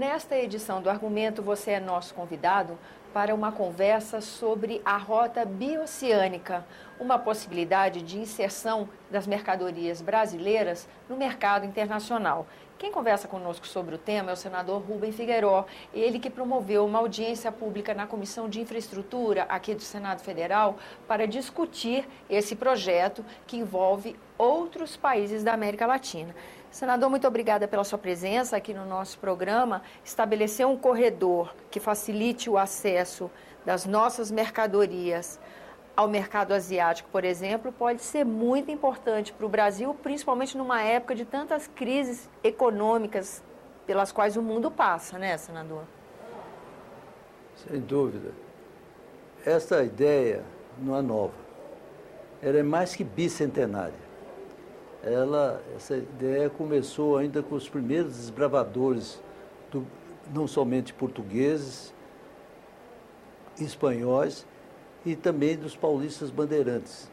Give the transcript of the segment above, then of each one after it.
Nesta edição do Argumento, você é nosso convidado para uma conversa sobre a rota bioceânica, uma possibilidade de inserção das mercadorias brasileiras no mercado internacional. Quem conversa conosco sobre o tema é o senador Rubem Figueiró, ele que promoveu uma audiência pública na Comissão de Infraestrutura aqui do Senado Federal para discutir esse projeto que envolve outros países da América Latina. Senador, muito obrigada pela sua presença aqui no nosso programa. Estabelecer um corredor que facilite o acesso das nossas mercadorias ao mercado asiático, por exemplo, pode ser muito importante para o Brasil, principalmente numa época de tantas crises econômicas pelas quais o mundo passa, né, senador? Sem dúvida. Essa ideia não é nova. Ela é mais que bicentenária. Essa ideia começou ainda com os primeiros desbravadores, não somente portugueses, espanhóis e também dos paulistas bandeirantes,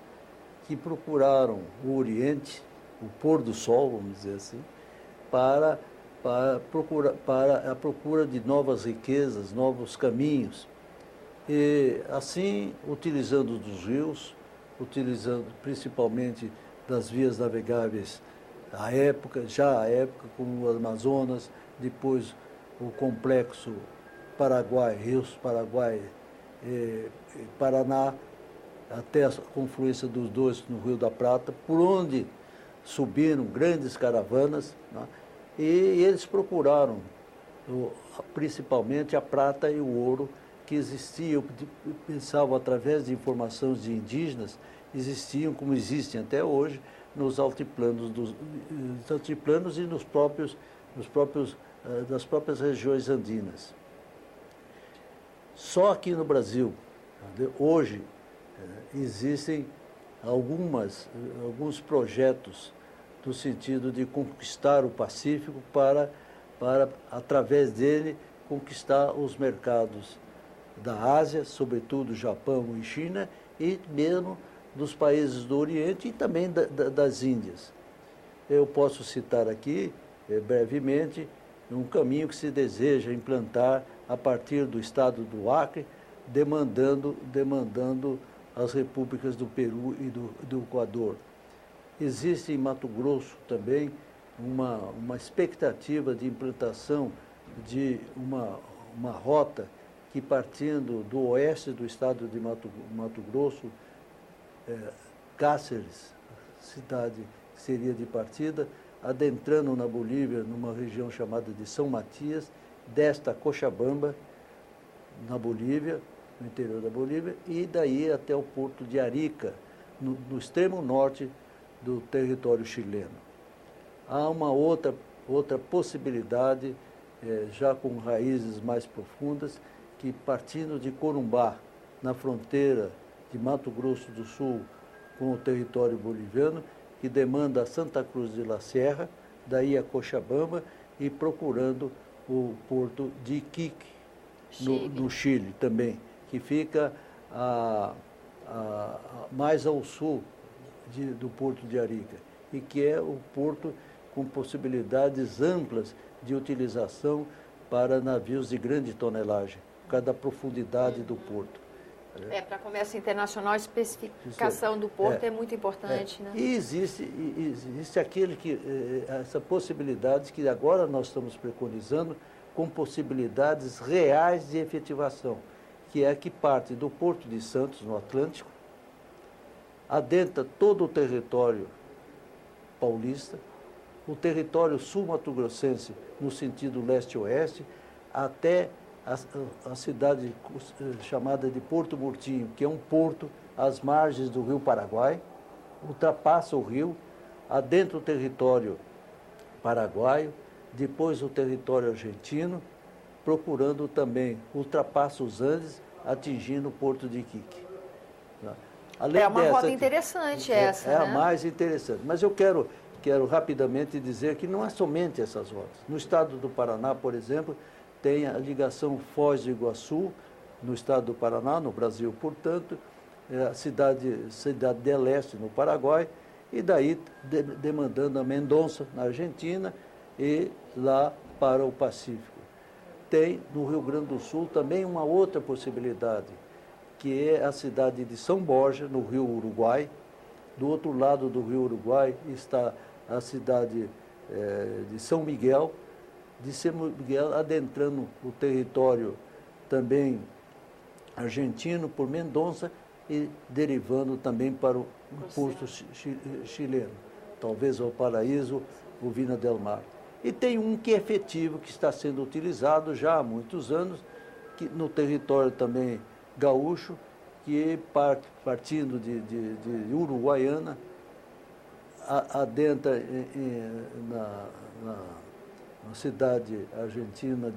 que procuraram o Oriente, o pôr do sol, vamos dizer assim, para a procura de novas riquezas, novos caminhos. E assim, utilizando dos rios, utilizando principalmente das vias navegáveis já à época, como o Amazonas, depois o complexo Paraguai, rios Paraguai e Paraná, até a confluência dos dois no Rio da Prata, por onde subiram grandes caravanas, né? E eles procuraram principalmente a prata e o ouro que existiam, pensavam através de informações de indígenas, existiam, como existem até hoje, nos altiplanos, e das próprias regiões andinas. Só aqui no Brasil, hoje, existem alguns projetos no sentido de conquistar o Pacífico para, através dele, conquistar os mercados da Ásia, sobretudo Japão e China, e mesmo dos países do Oriente e também das Índias. Eu posso citar aqui, brevemente, um caminho que se deseja implantar a partir do estado do Acre, demandando as repúblicas do Peru e do Equador. Existe em Mato Grosso também uma expectativa de implantação de uma rota que, partindo do oeste do estado de Mato Grosso, Cáceres, cidade que seria de partida, adentrando na Bolívia, numa região chamada de São Matias, desta Cochabamba, na Bolívia, no interior da Bolívia, e daí até o porto de Arica, no extremo norte do território chileno. Há uma outra possibilidade, já com raízes mais profundas, que partindo de Corumbá, na fronteira de Mato Grosso do Sul com o território boliviano, que demanda Santa Cruz de la Sierra, daí a Cochabamba, e procurando o porto de Iquique, no Chile também, que fica mais ao sul do porto de Arica, e que é o porto com possibilidades amplas de utilização para navios de grande tonelagem, por causa da profundidade do porto. Para comércio internacional, a especificação do porto é muito importante, né? E existe essa possibilidade que agora nós estamos preconizando, com possibilidades reais de efetivação, que é que parte do Porto de Santos, no Atlântico, adentra todo o território paulista, o território sul-mato-grossense, no sentido leste-oeste, até a cidade chamada de Porto Murtinho, que é um porto às margens do rio Paraguai, ultrapassa o rio, adentra o território paraguaio, depois o território argentino, procurando também, ultrapassa os Andes, atingindo o porto de Iquique. Além uma rota interessante essa, né? É a mais interessante. Mas eu quero rapidamente dizer que não é somente essas rotas. No estado do Paraná, por exemplo, tem a ligação Foz do Iguaçu, no estado do Paraná, no Brasil, portanto, a cidade de Leste, no Paraguai, e daí demandando a Mendonça, na Argentina, e lá para o Pacífico. tem no Rio Grande do Sul também uma outra possibilidade, que é a cidade de São Borja, no Rio Uruguai. Do outro lado do Rio Uruguai está a cidade de São Miguel, adentrando o território também argentino por Mendonça e derivando também para o posto chileno, talvez o Paraíso, o Vina del Mar. E tem um que é efetivo, que está sendo utilizado já há muitos anos, que no território também gaúcho, que partindo de Uruguaiana, adentra na cidade argentina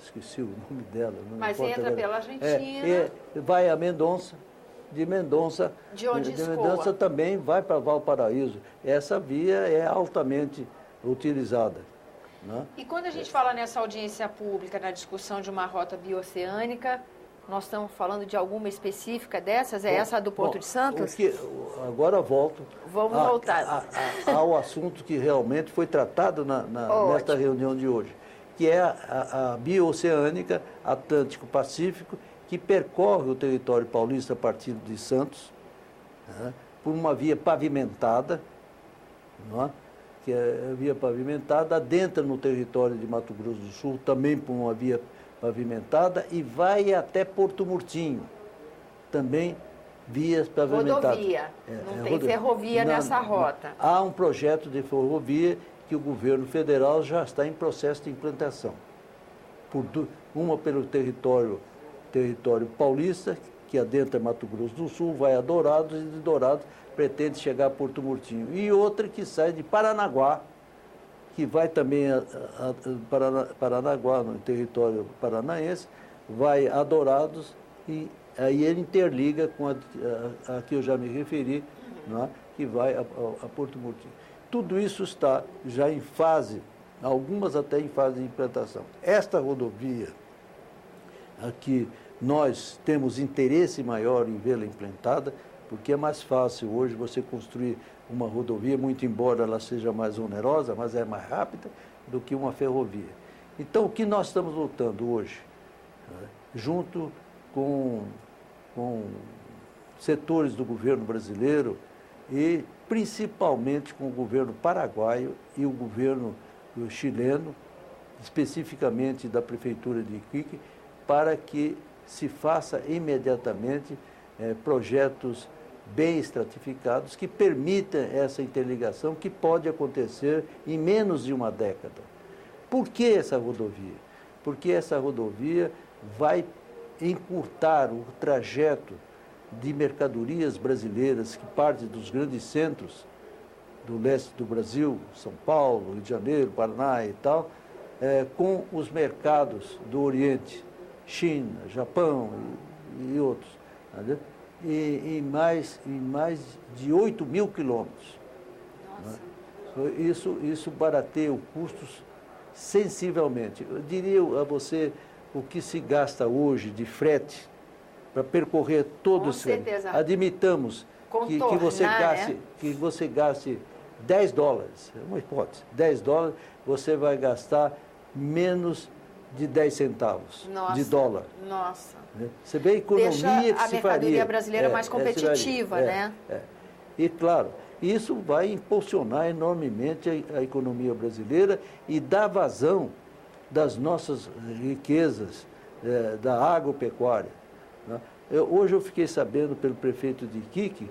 esqueci o nome dela. Mas entra pela Argentina. Vai a Mendonça, de Mendonça. De onde de Mendonça também vai para Valparaíso. Essa via é altamente utilizada. Né? E quando a gente fala nessa audiência pública, na discussão de uma rota bioceânica, nós estamos falando de alguma específica dessas? É essa do Porto de Santos? Agora volto. Vamos voltar. Ao assunto que realmente foi tratado nesta reunião de hoje, que é a bioceânica Atlântico-Pacífico, que percorre o território paulista a partir de Santos, né, por uma via pavimentada, né, que é a via pavimentada, adentra no território de Mato Grosso do Sul, também por uma via pavimentada, e vai até Porto Murtinho, também vias pavimentadas. Rodovia, não tem ferrovia nessa rota. Há um projeto de ferrovia que o governo federal já está em processo de implantação. Uma pelo território paulista, que adentra Mato Grosso do Sul, vai a Dourados, e de Dourados pretende chegar a Porto Murtinho. E outra que sai de Paranaguá, que vai também a Paranaguá, no território paranaense, vai a Dourados, e aí ele interliga com a que eu já me referi, né, que vai a Porto Murtinho. Tudo isso está já em fase, algumas até em fase de implantação. Esta rodovia, aqui nós temos interesse maior em vê-la implantada, porque é mais fácil hoje você construir uma rodovia, muito embora ela seja mais onerosa, mas é mais rápida do que uma ferrovia. Então, o que nós estamos lutando hoje, né, junto com setores do governo brasileiro e principalmente com o governo paraguaio e o governo chileno, especificamente da prefeitura de Iquique, para que se faça imediatamente projetos bem estratificados que permitam essa interligação que pode acontecer em menos de uma década. Por que essa rodovia? Porque essa rodovia vai encurtar o trajeto de mercadorias brasileiras que partem dos grandes centros do leste do Brasil, São Paulo, Rio de Janeiro, Paraná e tal, com os mercados do Oriente, China, Japão e outros, entendeu? E em mais de 8 mil quilômetros. Né? Isso barateia os custos sensivelmente. Eu diria a você o que se gasta hoje de frete para percorrer todo esse... Com certeza. Admitamos que você gaste $10, é uma hipótese, $10, você vai gastar menos de 10 centavos de dólar. Nossa. Você vê a economia que se faria. Deixa a mercadoria brasileira mais competitiva, né? E, claro, isso vai impulsionar enormemente a economia brasileira e dar vazão das nossas riquezas da agropecuária. Né? Hoje eu fiquei sabendo pelo prefeito de Iquique,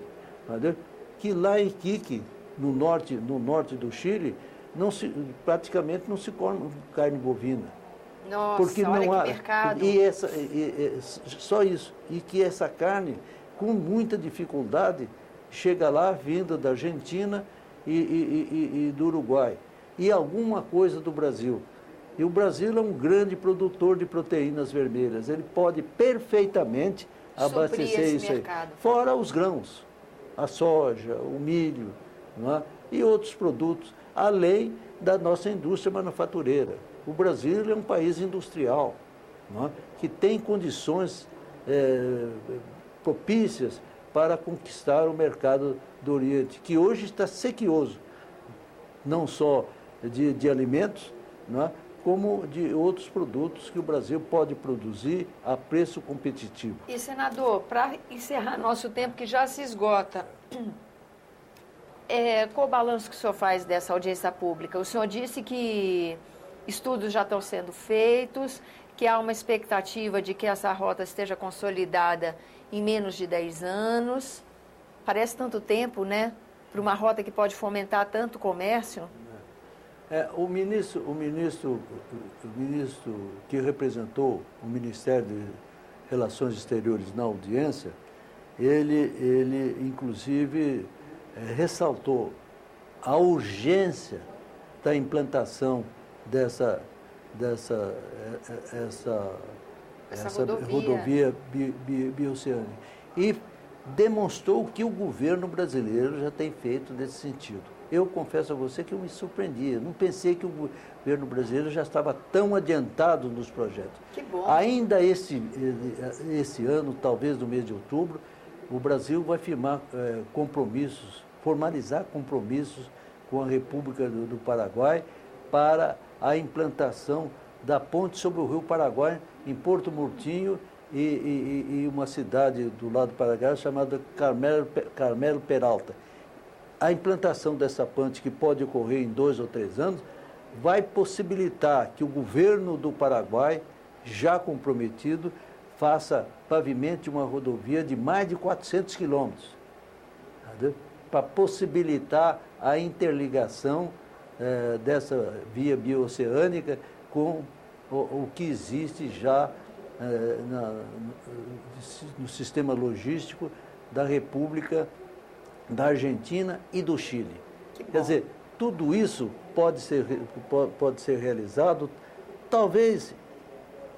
que lá em Iquique, no norte do Chile, praticamente não se come carne bovina. Nossa, porque olha não há, que mercado. Só isso. E que essa carne, com muita dificuldade, chega lá vinda da Argentina e do Uruguai. E alguma coisa do Brasil. E o Brasil é um grande produtor de proteínas vermelhas. Ele pode perfeitamente abastecer isso aí. Fora os grãos, a soja, o milho, não é? E outros produtos, além da nossa indústria manufatureira. O Brasil é um país industrial, não é? Que tem condições propícias para conquistar o mercado do Oriente, que hoje está sequioso, não só de alimentos, não é? Como de outros produtos que o Brasil pode produzir a preço competitivo. E, senador, para encerrar nosso tempo, que já se esgota, qual o balanço que o senhor faz dessa audiência pública? O senhor disse que estudos já estão sendo feitos, que há uma expectativa de que essa rota esteja consolidada em menos de 10 anos. Parece tanto tempo, né? Para uma rota que pode fomentar tanto o comércio. O ministro que representou o Ministério de Relações Exteriores na audiência, ele inclusive, ressaltou a urgência da implantação dessa rodovia bioceânica e demonstrou que o governo brasileiro já tem feito nesse sentido. Eu confesso a você que eu me surpreendi. Eu não pensei que o governo brasileiro já estava tão adiantado nos projetos. Que bom. Ainda esse ano, talvez no mês de outubro, o Brasil vai firmar formalizar compromissos com a República do Paraguai para a implantação da ponte sobre o Rio Paraguai em Porto Murtinho e uma cidade do lado do Paraguai chamada Carmelo Peralta. A implantação dessa ponte, que pode ocorrer em 2 ou 3 anos, vai possibilitar que o governo do Paraguai, já comprometido, pavimente uma rodovia de mais de 400 quilômetros, para possibilitar a interligação dessa via bioceânica com o que existe já no sistema logístico da República da Argentina e do Chile. Quer dizer, tudo isso pode ser realizado, talvez,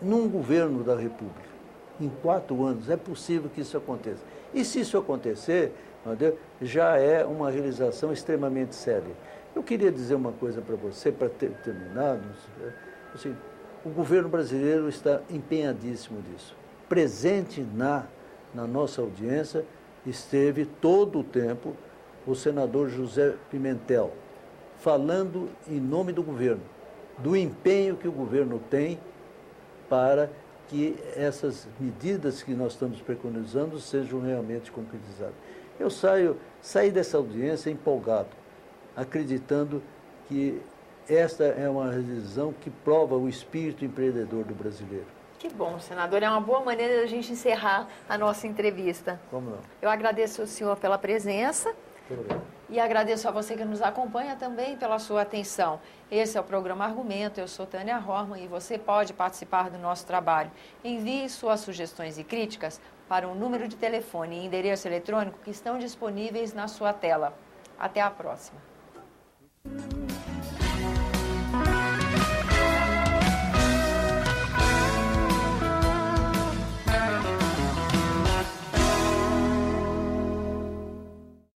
num governo da República. Em 4 anos, é possível que isso aconteça. E se isso acontecer, entendeu? Já é uma realização extremamente séria. Eu queria dizer uma coisa para você, para terminar. Assim, o governo brasileiro está empenhadíssimo nisso. Presente na nossa audiência esteve todo o tempo o senador José Pimentel, falando em nome do governo, do empenho que o governo tem para que essas medidas que nós estamos preconizando sejam realmente concretizadas. Eu saí dessa audiência empolgado, acreditando que esta é uma decisão que prova o espírito empreendedor do brasileiro. Que bom, senador. É uma boa maneira de a gente encerrar a nossa entrevista. Como não? Eu agradeço ao senhor pela presença. Muito obrigado. E agradeço a você que nos acompanha também pela sua atenção. Esse é o programa Argumento. Eu sou Tânia Horman e você pode participar do nosso trabalho. Envie suas sugestões e críticas para o número de telefone e endereço eletrônico que estão disponíveis na sua tela. Até a próxima.